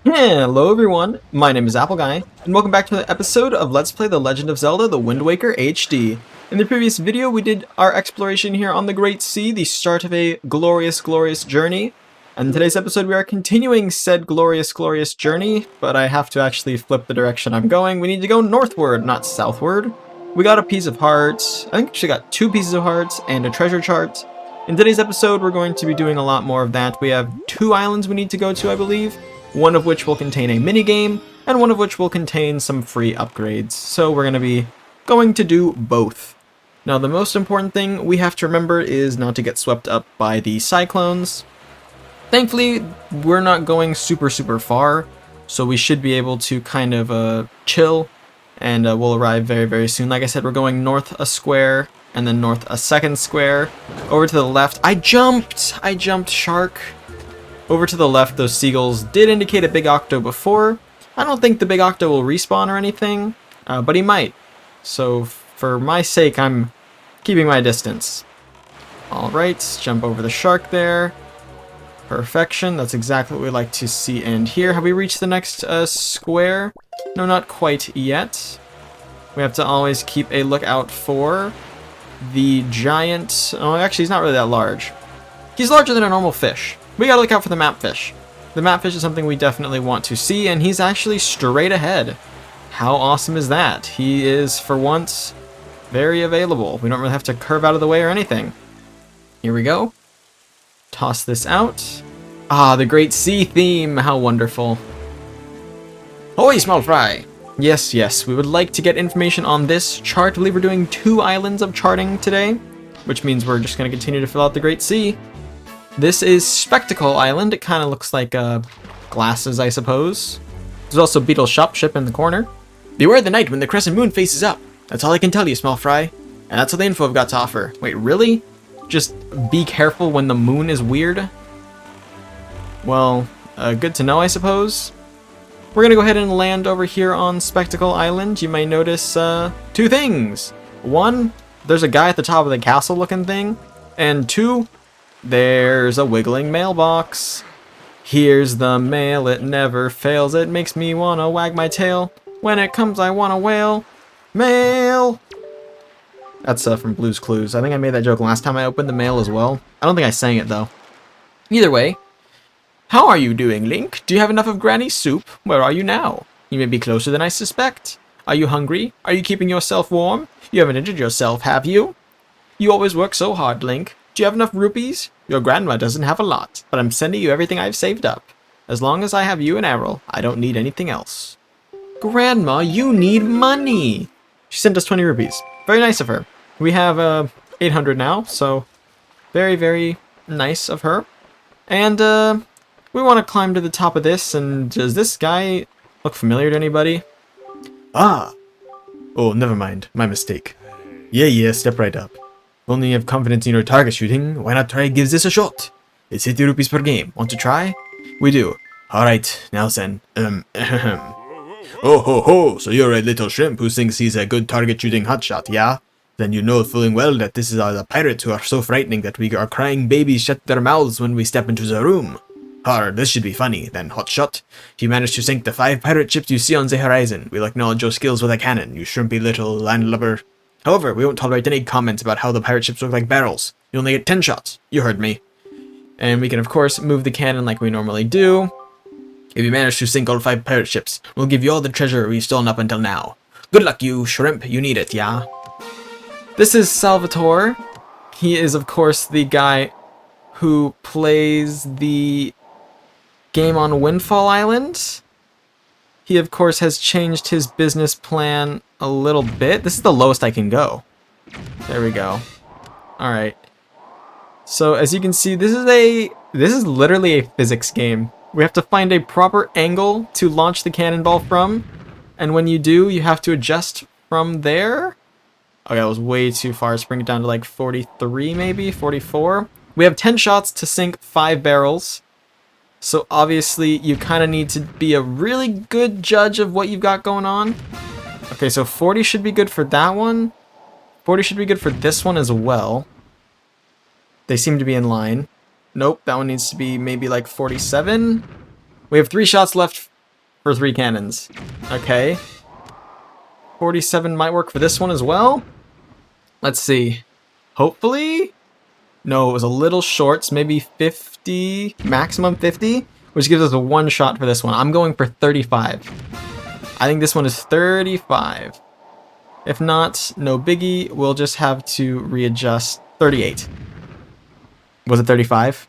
Hello everyone, my name is Apple Guy, and welcome back to the episode of Let's Play The Legend of Zelda The Wind Waker HD. In the previous video we did our exploration here on the Great Sea, the start of a glorious journey. And in today's episode we are continuing said glorious journey, but I have to actually flip the direction I'm going. We need to go northward, not southward. We got a piece of hearts, I think we actually got 2 pieces of hearts and a treasure chart. In today's episode we're going to be doing a lot more of that. We have 2 islands we need to go to, I believe. One of which will contain a minigame, and one of which will contain some free upgrades. So we're going to be going to do both. Now the most important thing we have to remember is not to get swept up by the cyclones. Thankfully, we're not going super far, so we should be able to kind of chill, and we'll arrive very soon. Like I said, we're going north a square, and then north a second square. Over to the left, I jumped, shark. Over to the left, those seagulls did indicate a big octo before. I don't think the big octo will respawn or anything, but he might. So for my sake, I'm keeping my distance. Alright, jump over the shark there. Perfection, that's exactly what we like to see end here. Have we reached the next square? No, not quite yet. We have to always keep a lookout for the giant... Oh, actually, he's not really that large. He's larger than a normal fish. We gotta look out for the map fish. The map fish is something we definitely want to see, and he's actually straight ahead. How awesome is that? He is, for once, very available. We don't really have to curve out of the way or anything. Here we go. Toss this out. Ah, the Great Sea theme. How wonderful. Ahoy, small fry! Yes, we would like to get information on this chart. I believe we're doing 2 islands of charting today, which means we're just going to continue to fill out the Great Sea. This is Spectacle Island. It kind of looks like glasses, I suppose. There's also Beetle's shop ship in the corner. Beware the night when the crescent moon faces up. That's all I can tell you, small fry. And that's all the info I've got to offer. Wait, really? Just be careful when the moon is weird? Well, good to know, I suppose. We're gonna go ahead and land over here on Spectacle Island. You may notice 2 things. 1, there's a guy at the top of the castle looking thing. And 2, there's a wiggling mailbox. Here's the mail, it never fails. It makes me wanna wag my tail. When it comes, I wanna wail. Mail! That's from Blue's Clues. I think I made that joke last time I opened the mail as well. I don't think I sang it, though. Either way, how are you doing, Link? Do you have enough of Granny's soup? Where are you now? You may be closer than I suspect. Are you hungry? Are you keeping yourself warm? You haven't injured yourself, have you? You always work so hard, Link. Do you have enough rupees? Your grandma doesn't have a lot, but I'm sending you everything I've saved up. As long as I have you and Errol, I don't need anything else. Grandma, you need money! She sent us 20 rupees. Very nice of her. We have 800 now, so very nice of her. And we want to climb to the top of this, and does this guy look familiar to anybody? Ah! Oh, never mind. My mistake. Yeah, step right up. Only you have confidence in your target shooting, why not try give this a shot? It's 50 rupees per game. Want to try? We do. Alright, now then. Oh ho, so you're a little shrimp who thinks he's a good target shooting hotshot, yeah? Then you know full well that this is the pirates who are so frightening that we are crying babies shut their mouths when we step into the room. This should be funny, then, hotshot. You managed to sink the 5 pirate ships you see on the horizon. We'll acknowledge your skills with a cannon, you shrimpy little landlubber. However, we won't tolerate any comments about how the pirate ships look like barrels. You only get 10 shots. You heard me. And we can, of course, move the cannon like we normally do. If you manage to sink all 5 pirate ships, we'll give you all the treasure we've stolen up until now. Good luck, you shrimp. You need it, yeah? This is Salvatore. He is, of course, the guy who plays the game on Windfall Island. He, of course, has changed his business plan a little bit. This is the lowest I can go. There we go. Alright. So, as you can see, this is literally a physics game. We have to find a proper angle to launch the cannonball from. And when you do, you have to adjust from there. Okay, that was way too far. Let's bring it down to like 43 maybe? 44? We have 10 shots to sink 5 barrels. So obviously you kind of need to be a really good judge of what you've got going on. Okay, so 40 should be good for that one. 40 should be good for this one as well. They seem to be in line. Nope, that one needs to be maybe like 47. We have 3 shots left for 3 cannons. Okay. 47 might work for this one as well. Let's see. Hopefully? No, it was a little short, so maybe 50, maximum 50, which gives us a 1 shot for this one. I'm going for 35. I think this one is 35. If not, no biggie, we'll just have to readjust. 38. Was it 35?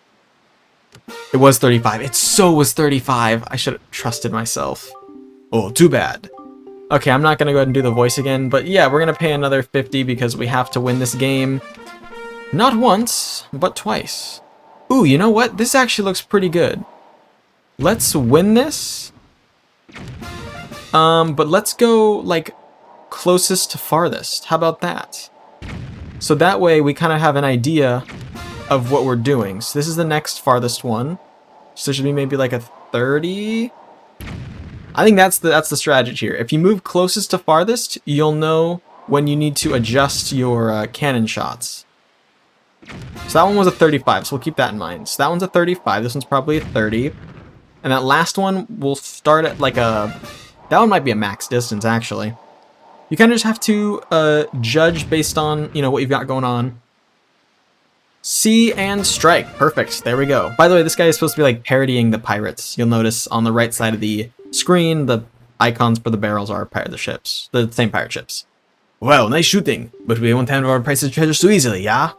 It was 35. It so was 35. I should have trusted myself. Oh, too bad. Okay, I'm not going to go ahead and do the voice again, but yeah, we're going to pay another 50 because we have to win this game. Not once, but twice. Ooh, you know what? This actually looks pretty good. Let's win this. But let's go, like, closest to farthest. How about that? So that way we kind of have an idea of what we're doing. So this is the next farthest one. So there should be maybe like a 30. I think that's the strategy here. If you move closest to farthest, you'll know when you need to adjust your cannon shots. So that one was a 35, so we'll keep that in mind. So that one's a 35, this one's probably a 30. And that last one will start at like a... That one might be a max distance, actually. You kind of just have to judge based on, you know, what you've got going on. See and strike. Perfect. There we go. By the way, this guy is supposed to be like parodying the pirates. You'll notice on the right side of the screen, the icons for the barrels are pirate ships. The same pirate ships. Well, nice shooting, but we won't handle our priceless treasure so easily, yeah?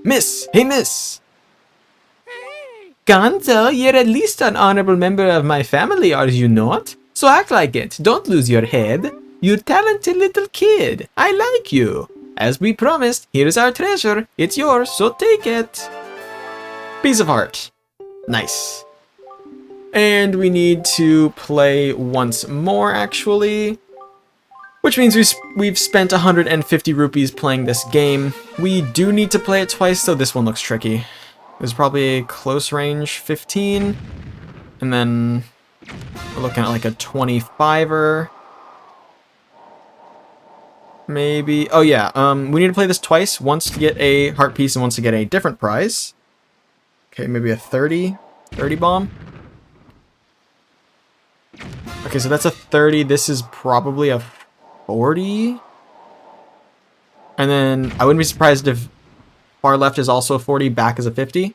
Miss! Hey, miss! Gonzo, you're at least an honorable member of my family, are you not? So act like it. Don't lose your head. You talented little kid. I like you. As we promised, here's our treasure. It's yours, so take it. Piece of heart. Nice. And we need to play once more, actually. Which means we've spent 150 rupees playing this game. We do need to play it twice, so this one looks tricky. There's probably a close range 15. And then we're looking at like a 25er. Maybe. Oh yeah, we need to play this twice. Once to get a heart piece and once to get a different prize. Okay, maybe a 30 bomb. Okay, so that's a 30. This is probably a 40. And then I wouldn't be surprised if far left is also a 40, back is a 50.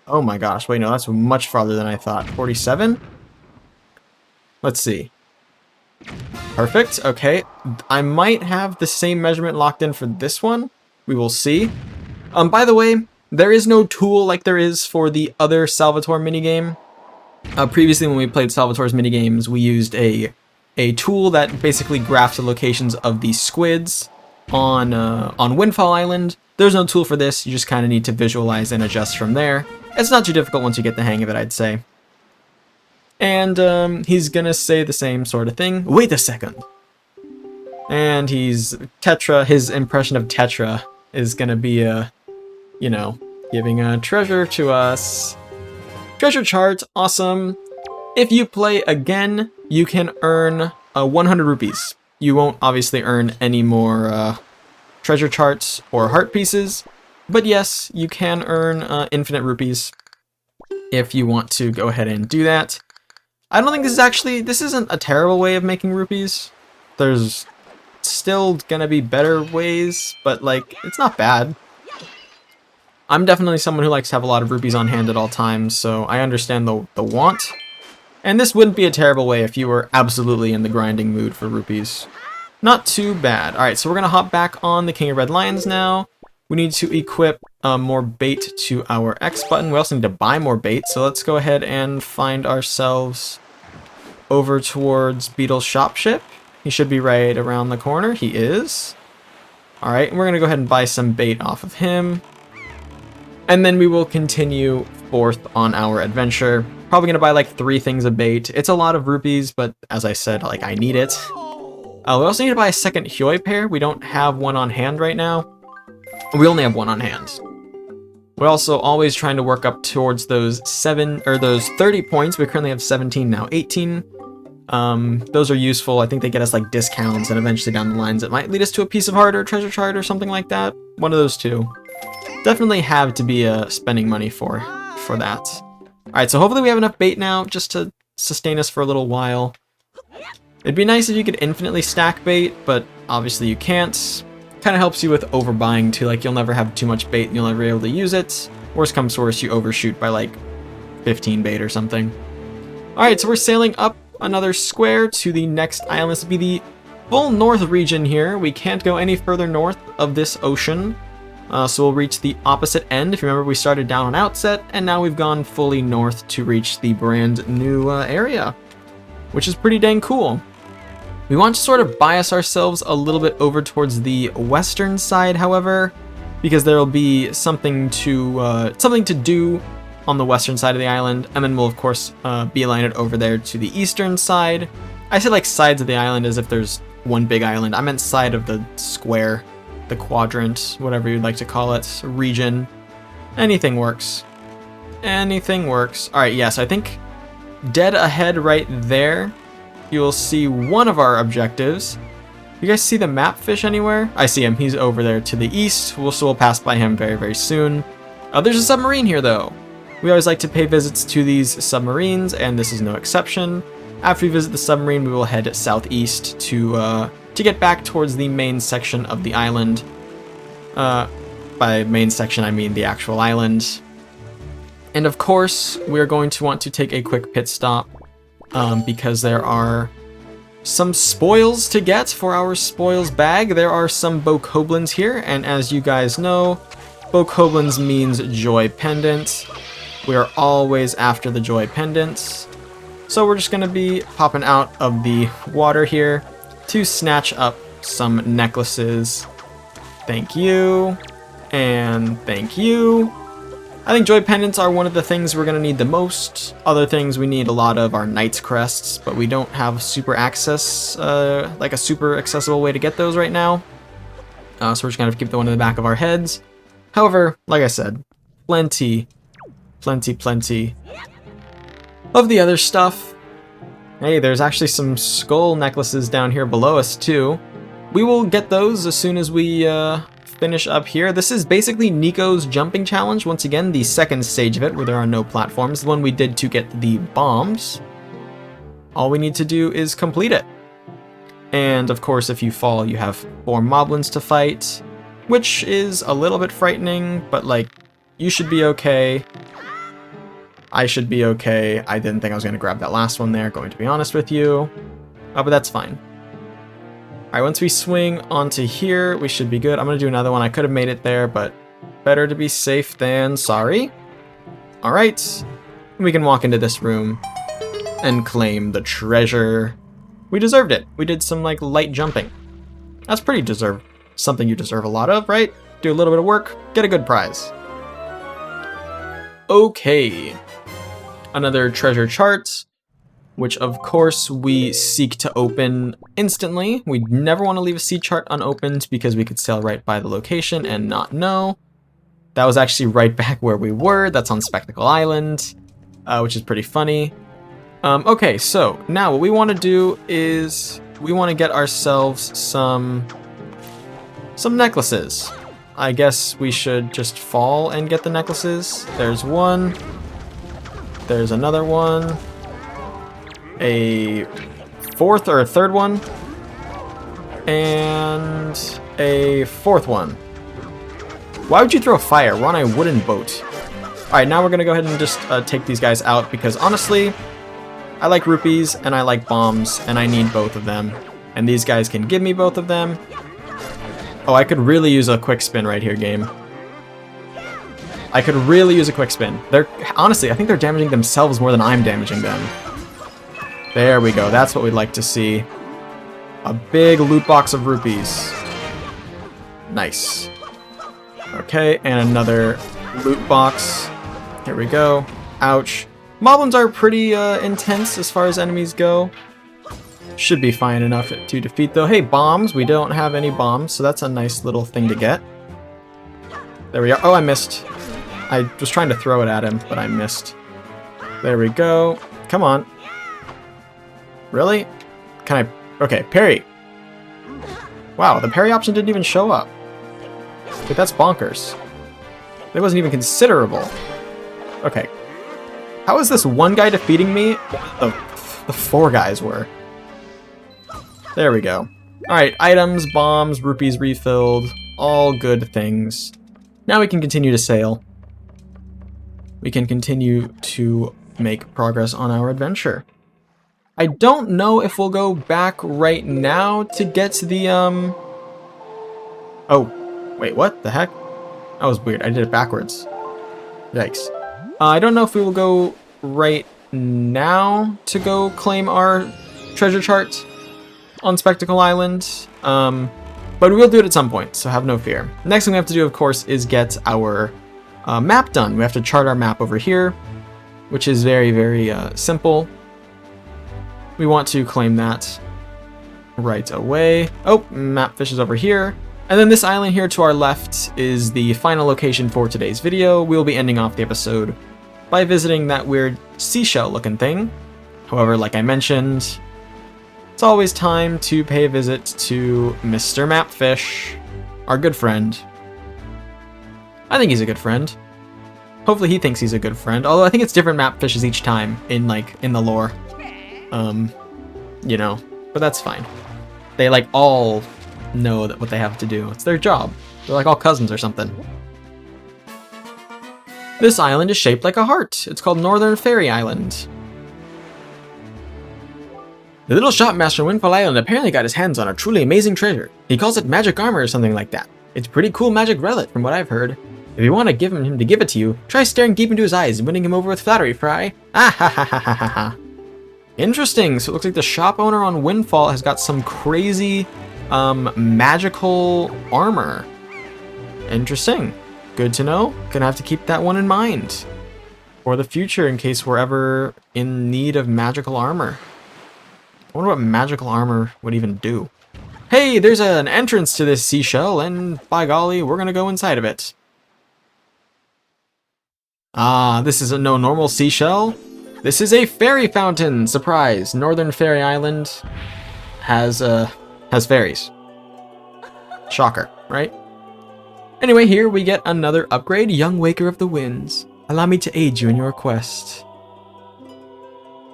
Oh my gosh, wait, no, that's much farther than I thought. 47? Let's see. Perfect, okay. I might have the same measurement locked in for this one. We will see. By the way, there is no tool like there is for the other Salvatore minigame. Previously, when we played Salvatore's minigames, we used a tool that basically graphed the locations of the squids on Windfall Island. There's no tool for this. You just kind of need to visualize and adjust from there. It's not too difficult once you get the hang of it, I'd say. And he's gonna say the same sort of thing. Wait a second. And he's Tetra. His impression of Tetra is gonna be you know, giving a treasure to us. Treasure chart, awesome. If you play again, you can earn 100 rupees. You won't obviously earn any more treasure charts or heart pieces, but yes, you can earn infinite rupees if you want to go ahead and do that. I don't think this isn't a terrible way of making rupees. There's still gonna be better ways, but like, it's not bad. I'm definitely someone who likes to have a lot of rupees on hand at all times, so I understand the want. And this wouldn't be a terrible way if you were absolutely in the grinding mood for rupees. Not too bad. Alright, so we're gonna hop back on the King of Red Lions now. We need to equip more bait to our X button. We also need to buy more bait, so let's go ahead and find ourselves over towards Beetle's shop ship. He should be right around the corner. He is. Alright, we're gonna go ahead and buy some bait off of him. And then we will continue forth on our adventure. Probably gonna buy like 3 things of bait. It's a lot of rupees, but as I said, like, I need it. We also need to buy a second Hyoi pair. We don't have one on hand right now. We only have one on hand. We're also always trying to work up towards those 30 points. We currently have 17 now, 18. Those are useful. I think they get us like discounts, and eventually down the lines it might lead us to a piece of heart or a treasure chart or something like that. One of those two. Definitely have to be spending money for that. Alright, so hopefully we have enough bait now just to sustain us for a little while. It'd be nice if you could infinitely stack bait, but obviously you can't. Kind of helps you with overbuying too, like you'll never have too much bait and you'll never be able to use it. Worst comes to worst, you overshoot by like 15 bait or something. Alright, so we're sailing up another square to the next island. This will be the full north region here. We can't go any further north of this ocean. So we'll reach the opposite end. If you remember, we started down on Outset, and now we've gone fully north to reach the brand new area, which is pretty dang cool. We want to sort of bias ourselves a little bit over towards the western side, however, because there will be something to do on the western side of the island, and then we'll of course beeline it over there to the eastern side. I say like sides of the island as if there's one big island. I meant side of the square, the quadrant, whatever you'd like to call it, region. Anything works. Anything works. All right, yes, I think dead ahead right there, you'll see one of our objectives. You guys see the map fish anywhere? I see him. He's over there to the east. We'll pass by him very, very soon. There's a submarine here, though. We always like to pay visits to these submarines, and this is no exception. After we visit the submarine, we will head southeast to get back towards the main section of the island. By main section, I mean the actual island. And of course, we're going to want to take a quick pit stop. Because there are some spoils to get for our spoils bag. There are some bokoblins here, and as you guys know, bokoblins means joy pendant. We are always after the joy pendants. So we're just going to be popping out of the water here to snatch up some necklaces. Thank you, and thank you. I think joy pendants are one of the things we're going to need the most. Other things we need a lot of are knight's crests, but we don't have super access, like a super accessible way to get those right now. So we're just going to keep the one in the back of our heads. However, like I said, plenty of the other stuff. Hey, there's actually some skull necklaces down here below us too. We will get those as soon as we finish up here. This is basically Nico's jumping challenge. Once again, the second stage of it where there are no platforms. The one we did to get the bombs. All we need to do is complete it. And of course, if you fall, you have 4 moblins to fight, which is a little bit frightening, but like, you should be okay. I should be okay. I didn't think I was going to grab that last one there, going to be honest with you. But that's fine. Alright, once we swing onto here, we should be good. I'm going to do another one. I could have made it there, but better to be safe than sorry. Alright, we can walk into this room and claim the treasure. We deserved it. We did some like light jumping. That's pretty deserved. Something you deserve a lot of, right? Do a little bit of work, get a good prize. Okay, another treasure chart, which of course we seek to open instantly. We never want to leave a sea chart unopened because we could sail right by the location and not know. That was actually right back where we were. That's on Spectacle Island, which is pretty funny. Okay, so now what we want to do is we want to get ourselves some necklaces. I guess we should just fall and get the necklaces. There's one. There's another one. A fourth or a third one. And a fourth one. Why would you throw fire? We're on a wooden boat. Alright, now we're going to go ahead and just take these guys out because honestly, I like rupees and I like bombs and I need both of them. And these guys can give me both of them. Oh, I could really use a quick spin right here, game. I could really use a quick spin. Honestly, I think they're damaging themselves more than I'm damaging them. There we go. That's what we'd like to see. A big loot box of rupees. Nice. Okay, and another loot box. Here we go. Ouch. Moblins are pretty intense as far as enemies go. Should be fine enough to defeat though. Hey, bombs. We don't have any bombs, so that's a nice little thing to get. There we are. Oh, I missed. I was trying to throw it at him, but I missed. There we go. Come on. Really? Can I... Okay, parry. Wow, the parry option didn't even show up. Wait, that's bonkers. It wasn't even considerable. Okay. How is this one guy defeating me? The 4 guys were. There we go. Alright, items, bombs, rupees refilled, all good things. Now we can continue to sail. We can continue to make progress on our adventure. I don't know if we'll go back right now to get to the, Oh, wait, what the heck? That was weird. I did it backwards. Yikes. I don't know if we will go right now to go claim our treasure chart on Spectacle Island, but we will do it at some point, so have no fear. Next thing we have to do, of course, is get our map done. We have to chart our map over here, which is very, very simple. We want to claim that right away. Oh, map fish is over here. And then this island here to our left is the final location for today's video. We'll be ending off the episode by visiting that weird seashell looking thing. However, like I mentioned, it's always time to pay a visit to Mr. Mapfish, our good friend. I think he's a good friend. Hopefully he thinks he's a good friend, although I think it's different Mapfishes each time in the lore. You know, but that's fine. They like all know that what they have to do. It's their job. They're like all cousins or something. This island is shaped like a heart. It's called Northern Fairy Island. The little shopmaster on Windfall Island apparently got his hands on a truly amazing treasure. He calls it magic armor or something like that. It's pretty cool magic relic from what I've heard. If you want to give him to give it to you, try staring deep into his eyes and winning him over with flattery, Fry. Ah ha ha ha ha ha ha. Interesting. So it looks like the shop owner on Windfall has got some crazy magical armor. Interesting. Good to know. Gonna have to keep that one in mind for the future in case we're ever in need of magical armor. I wonder what magical armor would even do. Hey, there's an entrance to this seashell, and by golly, we're gonna go inside of it. Ah, this is no normal seashell. This is a fairy fountain. Surprise! Northern Fairy Island has fairies. Shocker, right? Anyway, here we get another upgrade. Young Waker of the Winds. Allow me to aid you in your quest.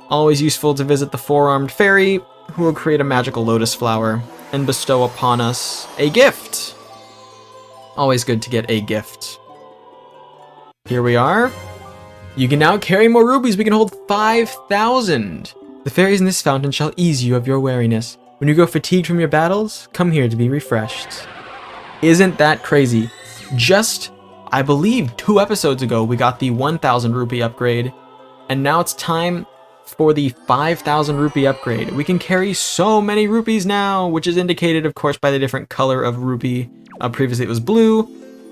Always useful to visit the four-armed fairy, who will create a magical lotus flower and bestow upon us a gift. Always good to get a gift. Here we are. You can now carry more rubies. We can hold 5,000. The fairies in this fountain shall ease you of your weariness. When you grow fatigued from your battles, come here to be refreshed. Isn't that crazy? Just, I believe, 2 episodes ago, we got the 1,000 rupee upgrade, and now it's time for the 5,000 rupee upgrade. We can carry so many rupees now, which is indicated, of course, by the different color of rupee. Previously it was blue,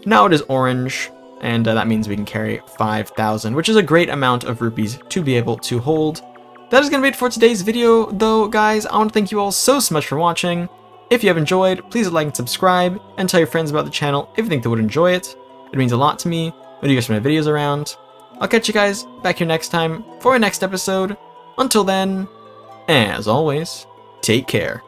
now it is orange, and that means we can carry 5,000, which is a great amount of rupees to be able to hold. That is going to be it for today's video, though, guys. I want to thank you all so much for watching. If you have enjoyed, please like and subscribe, and tell your friends about the channel if you think they would enjoy it. It means a lot to me when you guys share my videos around. I'll catch you guys back here next time for our next episode. Until then, as always, take care.